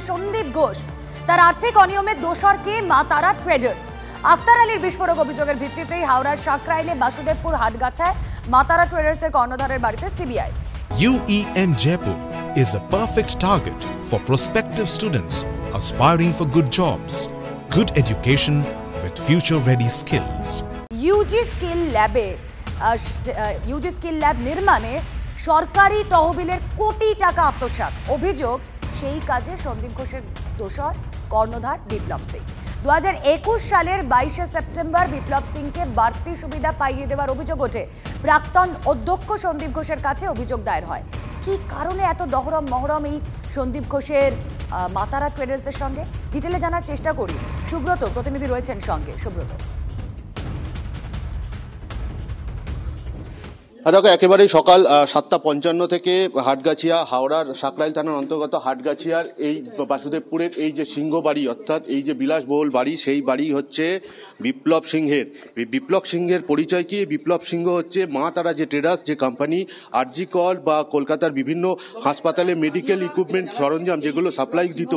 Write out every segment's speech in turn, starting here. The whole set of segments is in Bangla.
সন্দীপ ঘোষ, তার আর্থিক অনিয়মের দোষর কে? মা তারা ট্রেডার্স। আক্তার আলীর বিস্ফোরক অভিযোগের ভিত্তিতেই হাওড়ার সাকরাইলে বাসুদেবপুর হাটগাছায় মা তারা ট্রেডার্সের কর্ণধারের বাড়িতে CBI. UEM Jaipur is a perfect target for prospective students aspiring for good jobs, good education with future-ready skills. UG skill lab নির্মাণে সরকারি তহবিলের কোটি টাকা আত্মসাৎ। অভিযোগ, সেই কাজে সন্দীপ ঘোষের দোষর কর্ণধার বিপ্লব সিং। 2021 সালের 22শে সেপ্টেম্বর বিপ্লব সিংকে বাড়তি সুবিধা পাইয়ে দেওয়ার অভিযোগ ওঠে। প্রাক্তন অধ্যক্ষ সন্দীপ ঘোষের কাছে অভিযোগ দায়ের হয়। কি কারণে এত দহরম মহরম এই সন্দীপ ঘোষের মা তারা ট্রেডার্সের সঙ্গে? ডিটেলে জানার চেষ্টা করি। সুব্রত প্রতিনিধি রয়েছেন সঙ্গে। সুব্রত, দেখো, একেবারেই সকাল 7:55 থেকে হাটগাছিয়া, হাওড়ার সাকরাইল থানার অন্তর্গত হাটগাছিয়ার এই বাসুদেবপুরের এই যে সিংহবাড়ি, অর্থাৎ এই যে বিলাসবহুল বাড়ি, সেই বাড়ি হচ্ছে বিপ্লব সিংহের। বিপ্লব সিংহের পরিচয় কি? বিপ্লব সিংহ হচ্ছে মা তারা যে ট্রেডার্স, যে কোম্পানি আরজি কর বা কলকাতার বিভিন্ন হাসপাতালে মেডিকেল ইকুইপমেন্ট সরঞ্জাম যেগুলো সাপ্লাই দিত,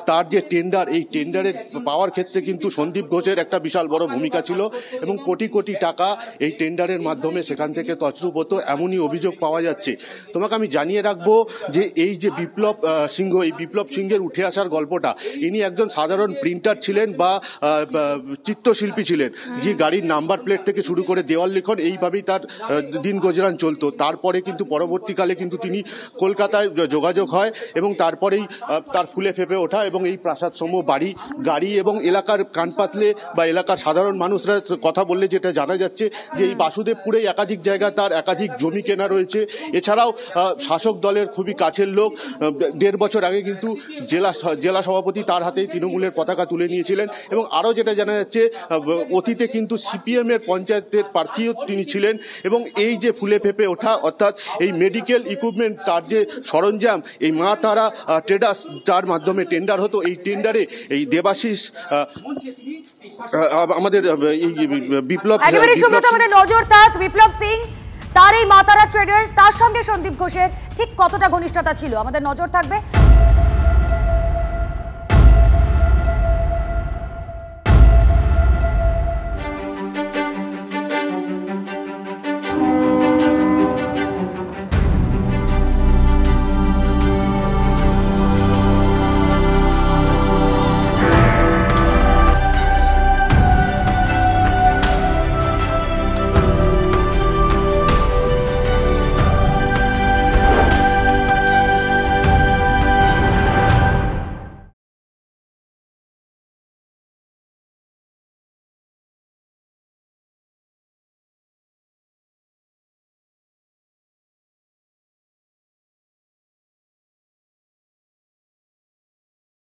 তার যে টেন্ডার, এই টেন্ডারের পাওয়ার ক্ষেত্রে কিন্তু সন্দীপ ঘোষের একটা বিশাল বড় ভূমিকা ছিল এবং কোটি কোটি টাকা এই টেন্ডারের মাধ্যমে সেখান থেকে হতো, এমনই অভিযোগ পাওয়া যাচ্ছে। তোমাকে আমি জানিয়ে রাখবো যে এই যে বিপ্লব সিংহ, এই বিপ্লব সিংহের উঠে আসার গল্পটা, ইনি একজন সাধারণ প্রিন্টার ছিলেন বা চিত্রশিল্পী ছিলেন, যে গাড়ির নাম্বার প্লেট থেকে শুরু করে দেওয়াল লিখন, এইভাবেই তার দিন গুজরান চলতো। তারপরে কিন্তু পরবর্তীকালে কিন্তু তিনি কলকাতায় যোগাযোগ হয় এবং তারপরেই তার ফুলে ফেপে ওঠা এবং এই প্রাসাদসম বাড়ি, গাড়ি এবং এলাকার কান পাতলে বা এলাকার সাধারণ মানুষরা কথা বললে যেটা জানা যাচ্ছে যে এই বাসুদেবপুরে একাধিক জায়গা তার একাধিক জমি কেনা রয়েছে। এছাড়াও শাসক দলের খুবই কাছের লোক। 1.5 বছর আগে কিন্তু জেলা সভাপতি তার হাতেই তৃণমূলের পতাকা তুলে নিয়েছিলেন এবং আরও যেটা জানা যাচ্ছে অতীতে কিন্তু সিপিএম এর পঞ্চায়েতের প্রার্থীও তিনি ছিলেন এবং এই যে ফুলে ফেপে ওঠা, অর্থাৎ এই মেডিকেল ইকুইপমেন্ট, তার যে সরঞ্জাম, এই মা তারা ট্রেডার্স যার মাধ্যমে টেন্ডার হতো, এই টেন্ডারে এই দেবাশিস আমাদের এই বিপ্লব আমাদের নজর থাক বিপ্লব সিং, তার এই মা তারা ট্রেডার্স, তার সঙ্গে সন্দীপ ঘোষের ঠিক কতটা ঘনিষ্ঠতা ছিল, আমাদের নজর থাকবে।